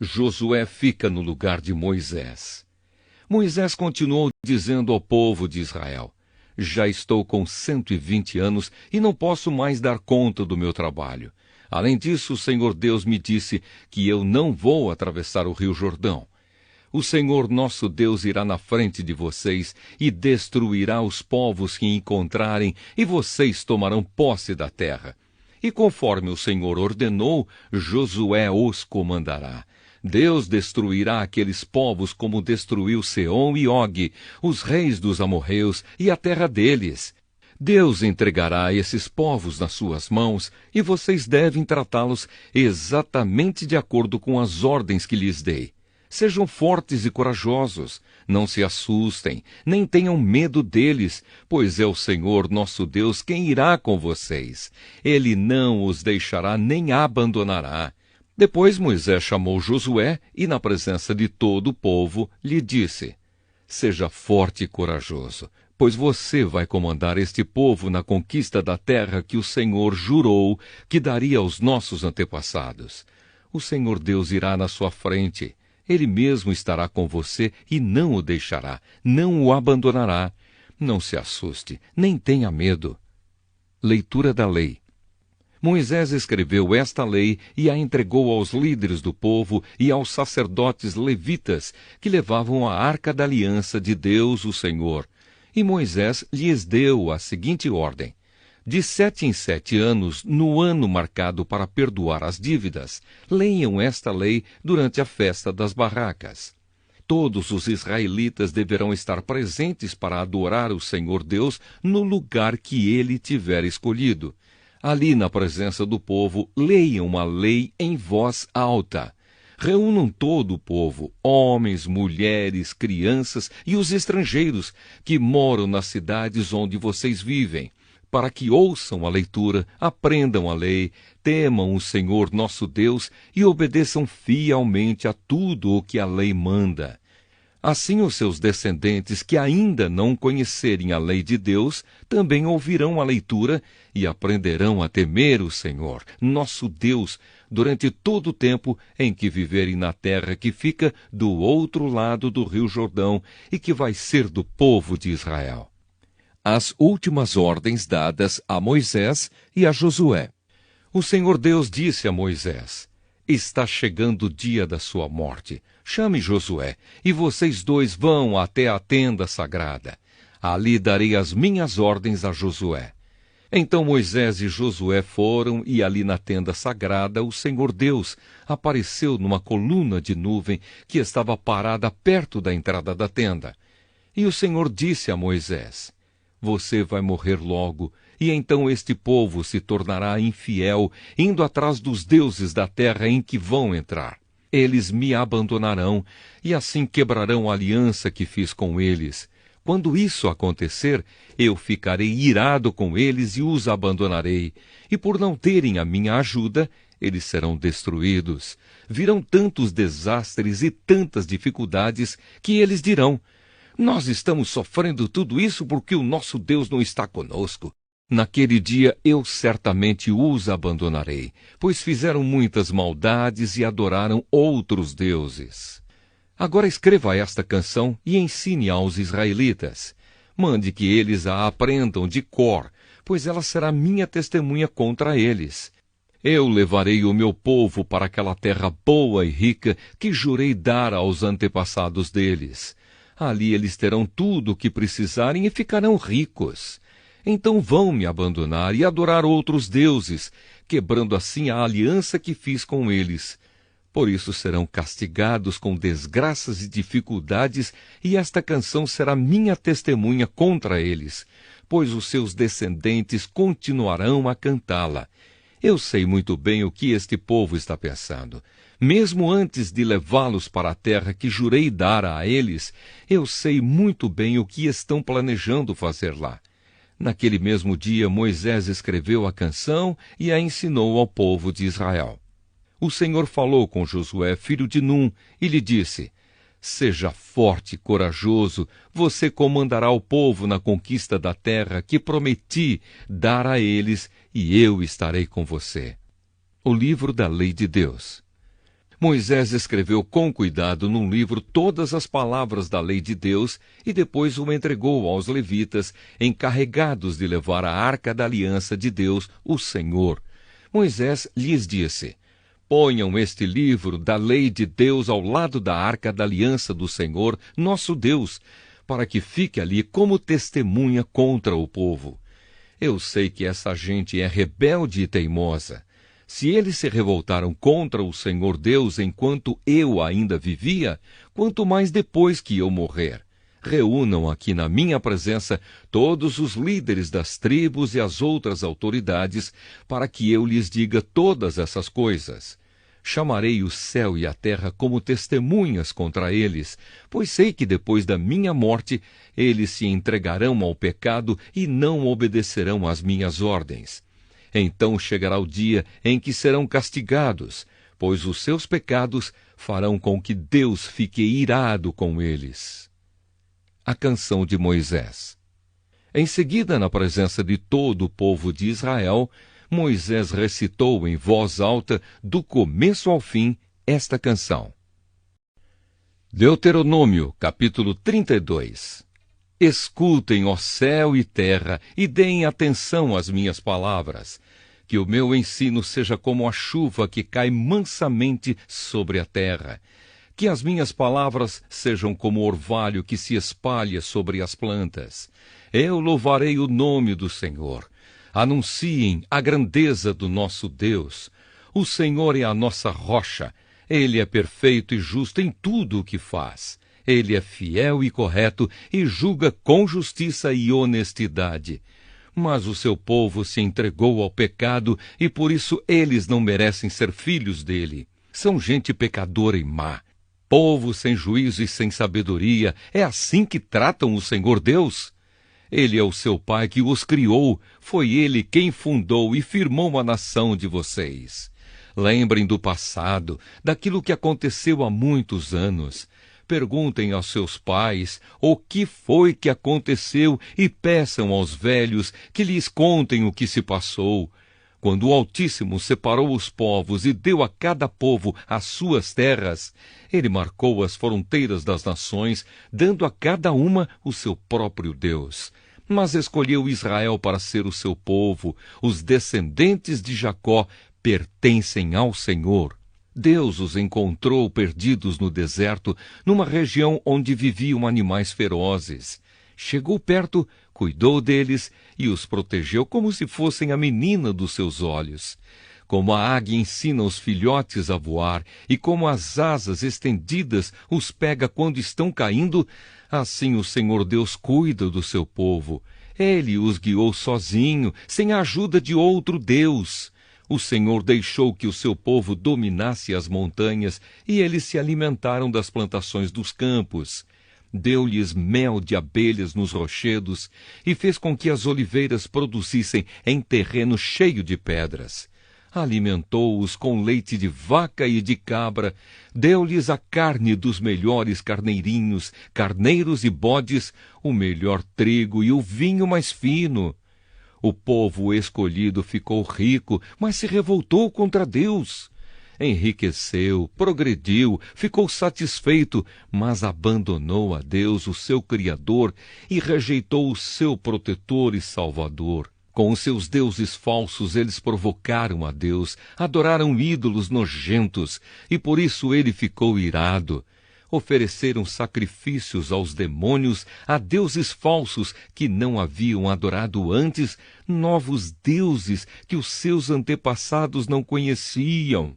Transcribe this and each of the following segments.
Josué fica no lugar de Moisés. Moisés continuou dizendo ao povo de Israel: já estou com 120 anos e não posso mais dar conta do meu trabalho. Além disso, o Senhor Deus me disse que eu não vou atravessar o rio Jordão. O Senhor nosso Deus irá na frente de vocês e destruirá os povos que encontrarem, e vocês tomarão posse da terra. E conforme o Senhor ordenou, Josué os comandará. Deus destruirá aqueles povos como destruiu Seom e Og, os reis dos amorreus, e a terra deles. Deus entregará esses povos nas suas mãos, e vocês devem tratá-los exatamente de acordo com as ordens que lhes dei. Sejam fortes e corajosos, não se assustem, nem tenham medo deles, pois é o Senhor nosso Deus quem irá com vocês. Ele não os deixará nem abandonará. Depois Moisés chamou Josué e, na presença de todo o povo, lhe disse: seja forte e corajoso, pois você vai comandar este povo na conquista da terra que o Senhor jurou que daria aos nossos antepassados. O Senhor Deus irá na sua frente. Ele mesmo estará com você e não o deixará, não o abandonará. Não se assuste, nem tenha medo. Leitura da lei. Moisés escreveu esta lei e a entregou aos líderes do povo e aos sacerdotes levitas, que levavam a arca da aliança de Deus, o Senhor. E Moisés lhes deu a seguinte ordem: de 7 em 7 anos, no ano marcado para perdoar as dívidas, leiam esta lei durante a festa das barracas. Todos os israelitas deverão estar presentes para adorar o Senhor Deus no lugar que ele tiver escolhido. Ali, na presença do povo, leiam a lei em voz alta. Reúnam todo o povo, homens, mulheres, crianças e os estrangeiros que moram nas cidades onde vocês vivem, para que ouçam a leitura, aprendam a lei, temam o Senhor nosso Deus e obedeçam fielmente a tudo o que a lei manda. Assim os seus descendentes que ainda não conhecerem a lei de Deus, também ouvirão a leitura e aprenderão a temer o Senhor, nosso Deus, durante todo o tempo em que viverem na terra que fica do outro lado do rio Jordão e que vai ser do povo de Israel. As últimas ordens dadas a Moisés e a Josué. O Senhor Deus disse a Moisés: está chegando o dia da sua morte. Chame Josué, e vocês dois vão até a tenda sagrada. Ali darei as minhas ordens a Josué. Então Moisés e Josué foram, e ali na tenda sagrada o Senhor Deus apareceu numa coluna de nuvem que estava parada perto da entrada da tenda. E o Senhor disse a Moisés: você vai morrer logo, e então este povo se tornará infiel, indo atrás dos deuses da terra em que vão entrar. Eles me abandonarão, e assim quebrarão a aliança que fiz com eles. Quando isso acontecer, eu ficarei irado com eles e os abandonarei, e por não terem a minha ajuda, eles serão destruídos. Virão tantos desastres e tantas dificuldades que eles dirão: nós estamos sofrendo tudo isso porque o nosso Deus não está conosco. Naquele dia eu certamente os abandonarei, pois fizeram muitas maldades e adoraram outros deuses. Agora escreva esta canção e ensine aos israelitas. Mande que eles a aprendam de cor, pois ela será minha testemunha contra eles. Eu levarei o meu povo para aquela terra boa e rica que jurei dar aos antepassados deles. Ali eles terão tudo o que precisarem e ficarão ricos. Então vão me abandonar e adorar outros deuses, quebrando assim a aliança que fiz com eles. Por isso serão castigados com desgraças e dificuldades, e esta canção será minha testemunha contra eles, pois os seus descendentes continuarão a cantá-la. Eu sei muito bem o que este povo está pensando. Mesmo antes de levá-los para a terra que jurei dar a eles, eu sei muito bem o que estão planejando fazer lá. Naquele mesmo dia, Moisés escreveu a canção e a ensinou ao povo de Israel. O Senhor falou com Josué, filho de Num, e lhe disse: seja forte e corajoso, você comandará o povo na conquista da terra que prometi dar a eles, e eu estarei com você. O livro da Lei de Deus. Moisés escreveu com cuidado num livro todas as palavras da lei de Deus e depois o entregou aos levitas, encarregados de levar a arca da aliança de Deus, o Senhor. Moisés lhes disse: ponham este livro da lei de Deus ao lado da arca da aliança do Senhor, nosso Deus, para que fique ali como testemunha contra o povo. Eu sei que essa gente é rebelde e teimosa. Se eles se revoltaram contra o Senhor Deus enquanto eu ainda vivia, quanto mais depois que eu morrer. Reúnam aqui na minha presença todos os líderes das tribos e as outras autoridades, para que eu lhes diga todas essas coisas. Chamarei o céu e a terra como testemunhas contra eles, pois sei que depois da minha morte eles se entregarão ao pecado e não obedecerão às minhas ordens. Então chegará o dia em que serão castigados, pois os seus pecados farão com que Deus fique irado com eles. A canção de Moisés. Em seguida, na presença de todo o povo de Israel, Moisés recitou em voz alta, do começo ao fim, esta canção. Deuteronômio, capítulo 32. Escutem, ó céu e terra, e deem atenção às minhas palavras. Que o meu ensino seja como a chuva que cai mansamente sobre a terra. Que as minhas palavras sejam como orvalho que se espalha sobre as plantas. Eu louvarei o nome do Senhor. Anunciem a grandeza do nosso Deus. O Senhor é a nossa rocha. Ele é perfeito e justo em tudo o que faz. Ele é fiel e correto e julga com justiça e honestidade. Mas o seu povo se entregou ao pecado e por isso eles não merecem ser filhos dele. São gente pecadora e má. Povo sem juízo e sem sabedoria. É assim que tratam o Senhor Deus? Ele é o seu pai que os criou. Foi ele quem fundou e firmou a nação de vocês. Lembrem do passado, daquilo que aconteceu há muitos anos. Perguntem aos seus pais o que foi que aconteceu e peçam aos velhos que lhes contem o que se passou. Quando o Altíssimo separou os povos e deu a cada povo as suas terras, ele marcou as fronteiras das nações, dando a cada uma o seu próprio Deus. Mas escolheu Israel para ser o seu povo. Os descendentes de Jacó pertencem ao Senhor. Deus os encontrou perdidos no deserto, numa região onde viviam animais ferozes. Chegou perto, cuidou deles e os protegeu como se fossem a menina dos seus olhos. Como a águia ensina os filhotes a voar e como as asas estendidas os pega quando estão caindo, assim o Senhor Deus cuida do seu povo. Ele os guiou sozinho, sem a ajuda de outro Deus. O Senhor deixou que o seu povo dominasse as montanhas e eles se alimentaram das plantações dos campos. Deu-lhes mel de abelhas nos rochedos e fez com que as oliveiras produzissem em terreno cheio de pedras. Alimentou-os com leite de vaca e de cabra, deu-lhes a carne dos melhores carneirinhos, carneiros e bodes, o melhor trigo e o vinho mais fino. O povo escolhido ficou rico, mas se revoltou contra Deus. Enriqueceu, progrediu, ficou satisfeito, mas abandonou a Deus, o seu Criador, e rejeitou o seu protetor e Salvador. Com os seus deuses falsos eles provocaram a Deus, adoraram ídolos nojentos, e por isso ele ficou irado. Ofereceram sacrifícios aos demônios, a deuses falsos que não haviam adorado antes, novos deuses que os seus antepassados não conheciam.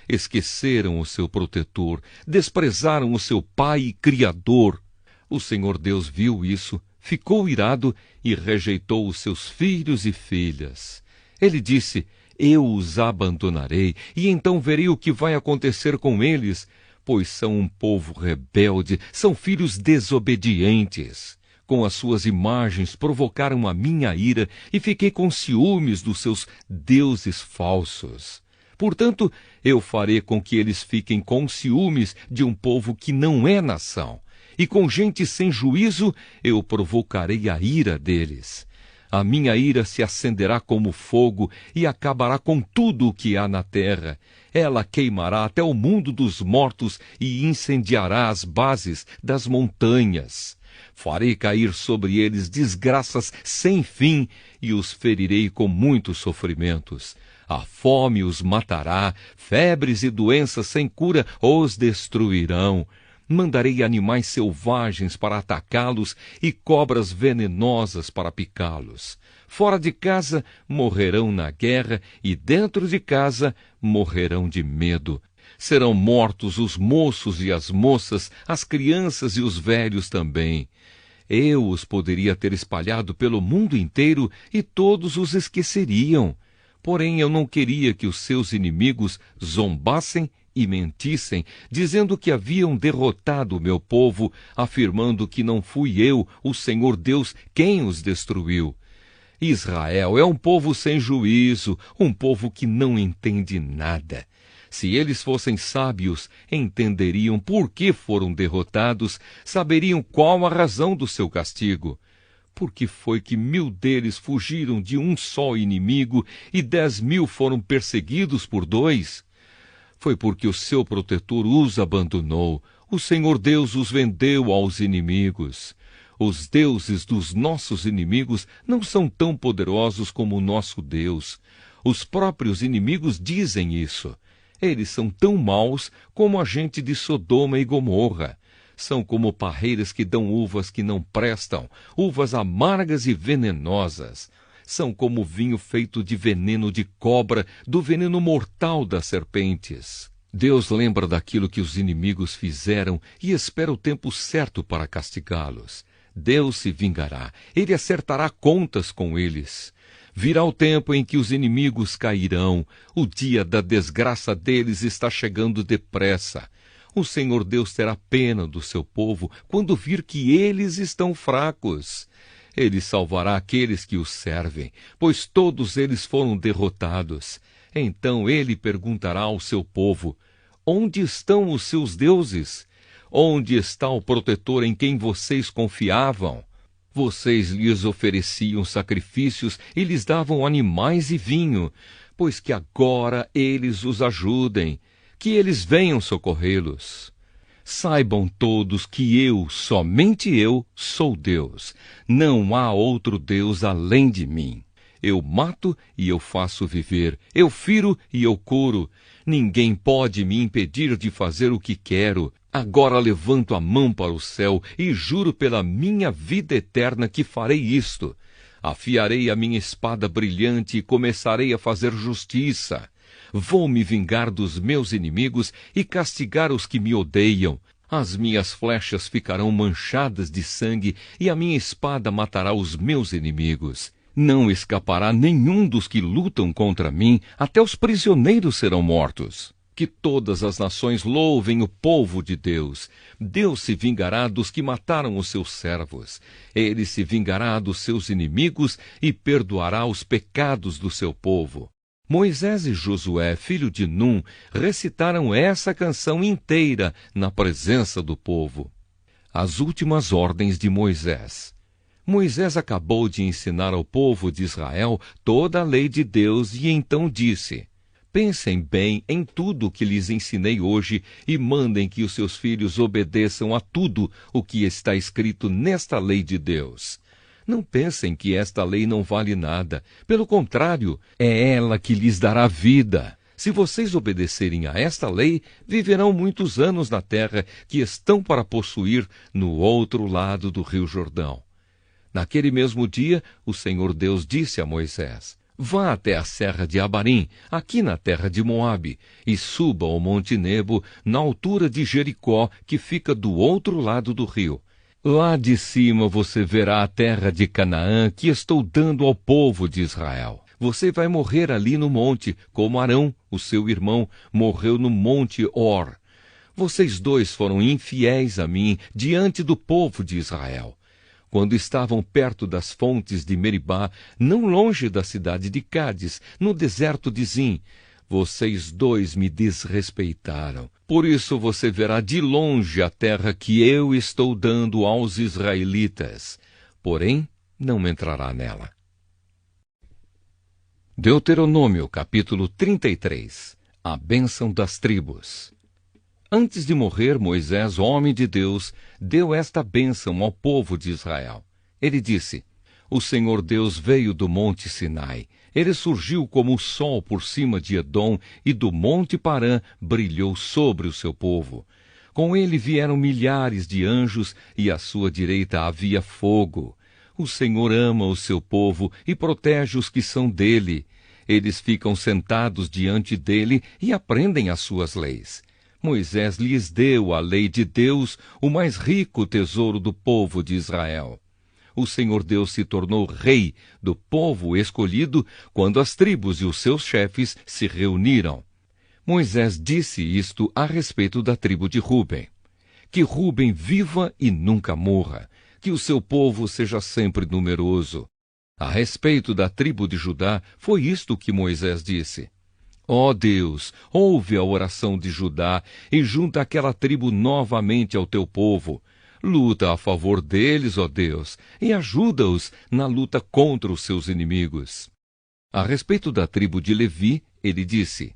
Esqueceram o seu protetor, desprezaram o seu pai e criador. O Senhor Deus viu isso, ficou irado e rejeitou os seus filhos e filhas. Ele disse: eu os abandonarei, e então verei o que vai acontecer com eles, pois são um povo rebelde, são filhos desobedientes. Com as suas imagens provocaram a minha ira e fiquei com ciúmes dos seus deuses falsos. Portanto, eu farei com que eles fiquem com ciúmes de um povo que não é nação, e com gente sem juízo eu provocarei a ira deles. A minha ira se acenderá como fogo e acabará com tudo o que há na terra. Ela queimará até o mundo dos mortos e incendiará as bases das montanhas. Farei cair sobre eles desgraças sem fim e os ferirei com muitos sofrimentos. A fome os matará, febres e doenças sem cura os destruirão. Mandarei animais selvagens para atacá-los e cobras venenosas para picá-los. Fora de casa morrerão na guerra e dentro de casa morrerão de medo. Serão mortos os moços e as moças, as crianças e os velhos também. Eu os poderia ter espalhado pelo mundo inteiro e todos os esqueceriam. Porém, eu não queria que os seus inimigos zombassem e mentissem, dizendo que haviam derrotado o meu povo, afirmando que não fui eu, o Senhor Deus, quem os destruiu. Israel é um povo sem juízo, um povo que não entende nada. Se eles fossem sábios, entenderiam por que foram derrotados, saberiam qual a razão do seu castigo. Por que foi que 1000 deles fugiram de um só inimigo e 10.000 foram perseguidos por 2? Foi porque o seu protetor os abandonou. O Senhor Deus os vendeu aos inimigos. Os deuses dos nossos inimigos não são tão poderosos como o nosso Deus. Os próprios inimigos dizem isso. Eles são tão maus como a gente de Sodoma e Gomorra. São como parreiras que dão uvas que não prestam, uvas amargas e venenosas. São como vinho feito de veneno de cobra, do veneno mortal das serpentes. Deus lembra daquilo que os inimigos fizeram e espera o tempo certo para castigá-los. Deus se vingará, ele acertará contas com eles. Virá o tempo em que os inimigos cairão, o dia da desgraça deles está chegando depressa. O Senhor Deus terá pena do seu povo quando vir que eles estão fracos. Ele salvará aqueles que o servem, pois todos eles foram derrotados. Então ele perguntará ao seu povo: onde estão os seus deuses? Onde está o protetor em quem vocês confiavam? Vocês lhes ofereciam sacrifícios e lhes davam animais e vinho, pois que agora eles os ajudem, que eles venham socorrê-los. Saibam todos que eu, somente eu, sou Deus. Não há outro Deus além de mim. Eu mato e eu faço viver. Eu firo e eu curo. Ninguém pode me impedir de fazer o que quero. Agora levanto a mão para o céu e juro pela minha vida eterna que farei isto. Afiarei a minha espada brilhante e começarei a fazer justiça. Vou me vingar dos meus inimigos e castigar os que me odeiam. As minhas flechas ficarão manchadas de sangue e a minha espada matará os meus inimigos. Não escapará nenhum dos que lutam contra mim, até os prisioneiros serão mortos. Que todas as nações louvem o povo de Deus. Deus se vingará dos que mataram os seus servos. Ele se vingará dos seus inimigos e perdoará os pecados do seu povo. Moisés e Josué, filho de Num, recitaram essa canção inteira na presença do povo. As últimas ordens de Moisés. Moisés acabou de ensinar ao povo de Israel toda a lei de Deus e então disse: pensem bem em tudo o que lhes ensinei hoje e mandem que os seus filhos obedeçam a tudo o que está escrito nesta lei de Deus. Não pensem que esta lei não vale nada. Pelo contrário, é ela que lhes dará vida. Se vocês obedecerem a esta lei, viverão muitos anos na terra que estão para possuir no outro lado do rio Jordão. Naquele mesmo dia, o Senhor Deus disse a Moisés: vá até a serra de Abarim, aqui na terra de Moabe, e suba ao monte Nebo, na altura de Jericó, que fica do outro lado do rio. Lá de cima você verá a terra de Canaã que estou dando ao povo de Israel. Você vai morrer ali no monte, como Arão, o seu irmão, morreu no monte Hor. Vocês dois foram infiéis a mim diante do povo de Israel. Quando estavam perto das fontes de Meribá, não longe da cidade de Cádiz, no deserto de Zim, vocês dois me desrespeitaram. Por isso você verá de longe a terra que eu estou dando aos israelitas. Porém, não entrará nela. Deuteronômio, capítulo 33. A bênção das tribos. Antes de morrer, Moisés, homem de Deus, deu esta bênção ao povo de Israel. Ele disse: O Senhor Deus veio do monte Sinai. Ele surgiu como o sol por cima de Edom, e do monte Parã brilhou sobre o seu povo. Com ele vieram milhares de anjos, e à sua direita havia fogo. O Senhor ama o seu povo e protege os que são dele. Eles ficam sentados diante dele e aprendem as suas leis. Moisés lhes deu a lei de Deus, o mais rico tesouro do povo de Israel. O Senhor Deus se tornou rei do povo escolhido quando as tribos e os seus chefes se reuniram. Moisés disse isto a respeito da tribo de Ruben: que Ruben viva e nunca morra, que o seu povo seja sempre numeroso. A respeito da tribo de Judá, foi isto que Moisés disse: Ó Deus, ouve a oração de Judá e junta aquela tribo novamente ao teu povo. Luta a favor deles, ó Deus, e ajuda-os na luta contra os seus inimigos. A respeito da tribo de Levi, ele disse: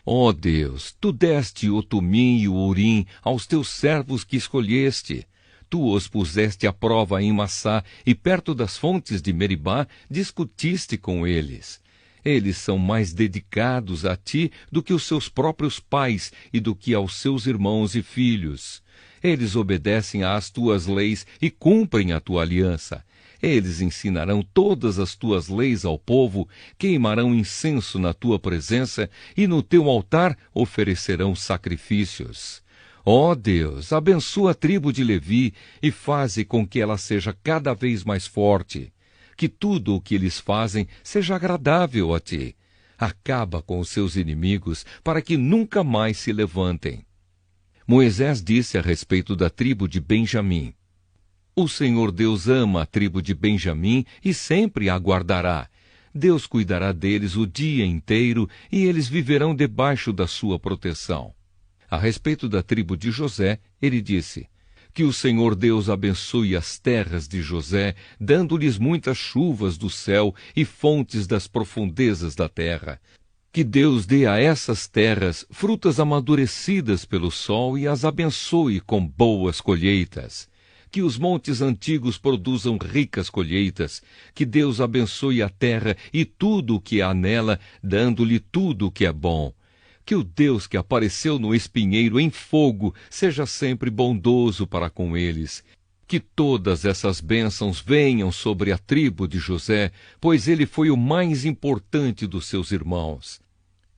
Ó Deus, tu deste o Tumim e o Urim aos teus servos que escolheste. Tu os puseste à prova em Massá, e perto das fontes de Meribá discutiste com eles. Eles são mais dedicados a ti do que os seus próprios pais e do que aos seus irmãos e filhos. Eles obedecem às tuas leis e cumprem a tua aliança. Eles ensinarão todas as tuas leis ao povo, queimarão incenso na tua presença e no teu altar oferecerão sacrifícios. Ó Deus, abençoa a tribo de Levi e faze com que ela seja cada vez mais forte. Que tudo o que eles fazem seja agradável a ti. Acaba com os seus inimigos, para que nunca mais se levantem. Moisés disse a respeito da tribo de Benjamim: O Senhor Deus ama a tribo de Benjamim e sempre a guardará. Deus cuidará deles o dia inteiro e eles viverão debaixo da sua proteção. A respeito da tribo de José, ele disse: Que o Senhor Deus abençoe as terras de José, dando-lhes muitas chuvas do céu e fontes das profundezas da terra. Que Deus dê a essas terras frutas amadurecidas pelo sol e as abençoe com boas colheitas. Que os montes antigos produzam ricas colheitas. Que Deus abençoe a terra e tudo o que há nela, dando-lhe tudo o que é bom. Que o Deus que apareceu no espinheiro em fogo seja sempre bondoso para com eles. Que todas essas bênçãos venham sobre a tribo de José, pois ele foi o mais importante dos seus irmãos.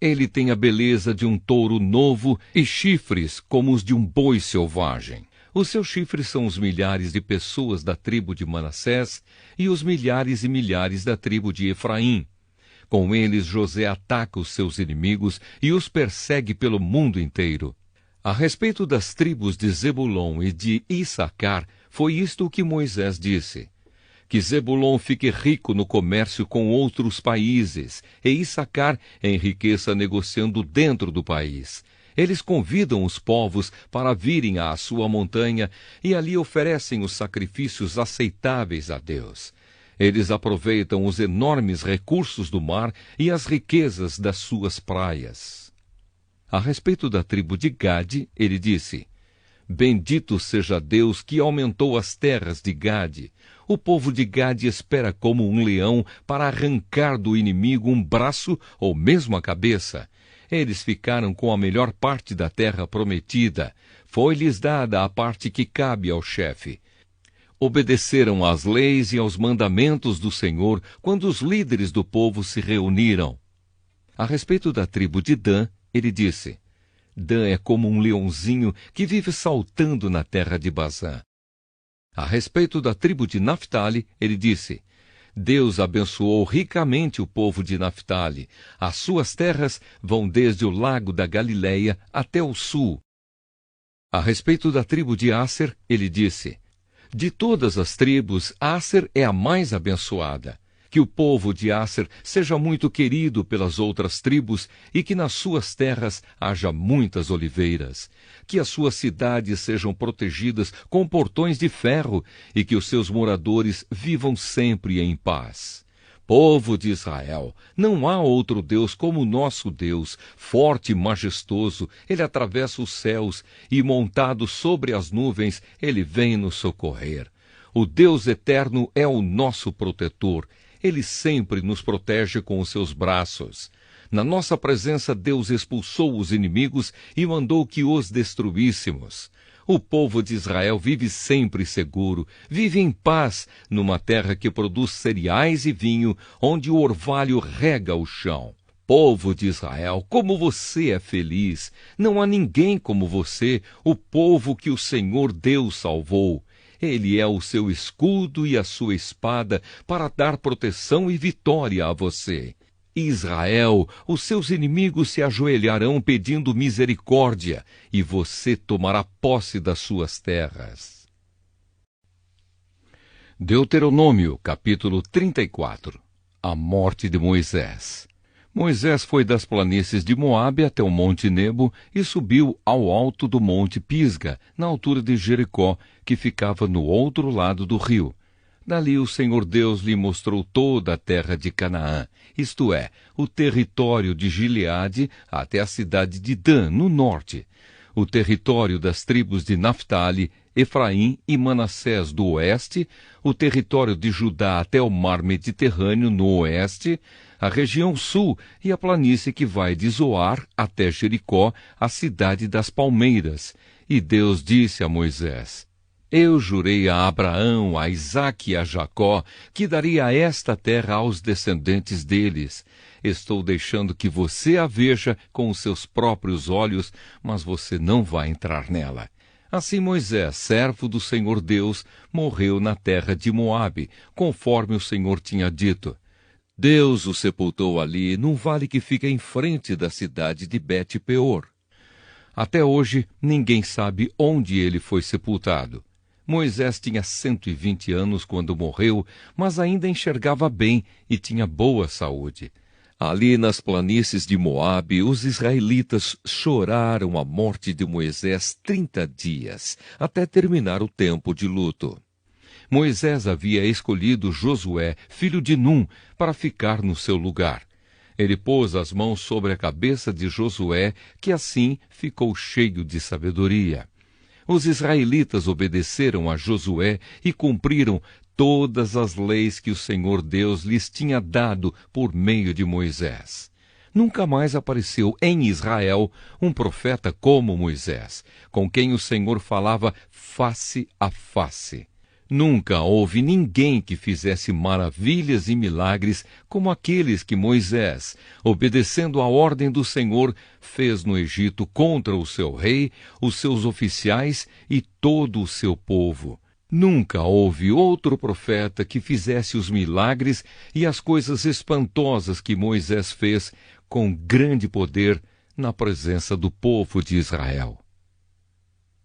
Ele tem a beleza de um touro novo e chifres como os de um boi selvagem. Os seus chifres são os milhares de pessoas da tribo de Manassés e os milhares e milhares da tribo de Efraim. Com eles José ataca os seus inimigos e os persegue pelo mundo inteiro. A respeito das tribos de Zebulon e de Issacar, foi isto que Moisés disse: Que Zebulon fique rico no comércio com outros países, e Issacar enriqueça negociando dentro do país. Eles convidam os povos para virem à sua montanha e ali oferecem os sacrifícios aceitáveis a Deus. Eles aproveitam os enormes recursos do mar e as riquezas das suas praias. A respeito da tribo de Gade, ele disse: Bendito seja Deus que aumentou as terras de Gade. O povo de Gade espera como um leão para arrancar do inimigo um braço ou mesmo a cabeça. Eles ficaram com a melhor parte da terra prometida. Foi-lhes dada a parte que cabe ao chefe. Obedeceram às leis e aos mandamentos do Senhor quando os líderes do povo se reuniram. A respeito da tribo de Dan, ele disse: Dan é como um leãozinho que vive saltando na terra de Bazã. A respeito da tribo de Naftali, ele disse: Deus abençoou ricamente o povo de Naftali. As suas terras vão desde o lago da Galileia até o sul. A respeito da tribo de Asser, ele disse: De todas as tribos, Asser é a mais abençoada. Que o povo de Asser seja muito querido pelas outras tribos e que nas suas terras haja muitas oliveiras. Que as suas cidades sejam protegidas com portões de ferro e que os seus moradores vivam sempre em paz. Povo de Israel, não há outro Deus como o nosso Deus, forte e majestoso. Ele atravessa os céus e, montado sobre as nuvens, ele vem nos socorrer. O Deus eterno é o nosso protetor. Ele sempre nos protege com os seus braços. Na nossa presença, Deus expulsou os inimigos e mandou que os destruíssemos. O povo de Israel vive sempre seguro, vive em paz, numa terra que produz cereais e vinho, onde o orvalho rega o chão. Povo de Israel, como você é feliz! Não há ninguém como você, o povo que o Senhor Deus salvou. Ele é o seu escudo e a sua espada para dar proteção e vitória a você. Israel, os seus inimigos se ajoelharão pedindo misericórdia, e você tomará posse das suas terras. Deuteronômio, capítulo 34. A morte de Moisés. Moisés foi das planícies de Moabe até o monte Nebo e subiu ao alto do monte Pisga, na altura de Jericó, que ficava no outro lado do rio. Dali o Senhor Deus lhe mostrou toda a terra de Canaã, isto é, o território de Gileade até a cidade de Dan, no norte, o território das tribos de Naftali, Efraim e Manassés do oeste, o território de Judá até o mar Mediterrâneo no oeste, a região sul e a planície que vai de Zoar até Jericó, a cidade das palmeiras. E Deus disse a Moisés: Eu jurei a Abraão, a Isaque e a Jacó que daria esta terra aos descendentes deles. Estou deixando que você a veja com os seus próprios olhos, mas você não vai entrar nela. Assim Moisés, servo do Senhor Deus, morreu na terra de Moabe, conforme o Senhor tinha dito. Deus o sepultou ali, num vale que fica em frente da cidade de Bet-peor. Até hoje, ninguém sabe onde ele foi sepultado. Moisés tinha 120 anos quando morreu, mas ainda enxergava bem e tinha boa saúde. Ali nas planícies de Moabe, os israelitas choraram a morte de Moisés 30 dias, até terminar o tempo de luto. Moisés havia escolhido Josué, filho de Num, para ficar no seu lugar. Ele pôs as mãos sobre a cabeça de Josué, que assim ficou cheio de sabedoria. Os israelitas obedeceram a Josué e cumpriram todas as leis que o Senhor Deus lhes tinha dado por meio de Moisés. Nunca mais apareceu em Israel um profeta como Moisés, com quem o Senhor falava face a face. Nunca houve ninguém que fizesse maravilhas e milagres como aqueles que Moisés, obedecendo à ordem do Senhor, fez no Egito contra o seu rei, os seus oficiais e todo o seu povo. Nunca houve outro profeta que fizesse os milagres e as coisas espantosas que Moisés fez com grande poder na presença do povo de Israel.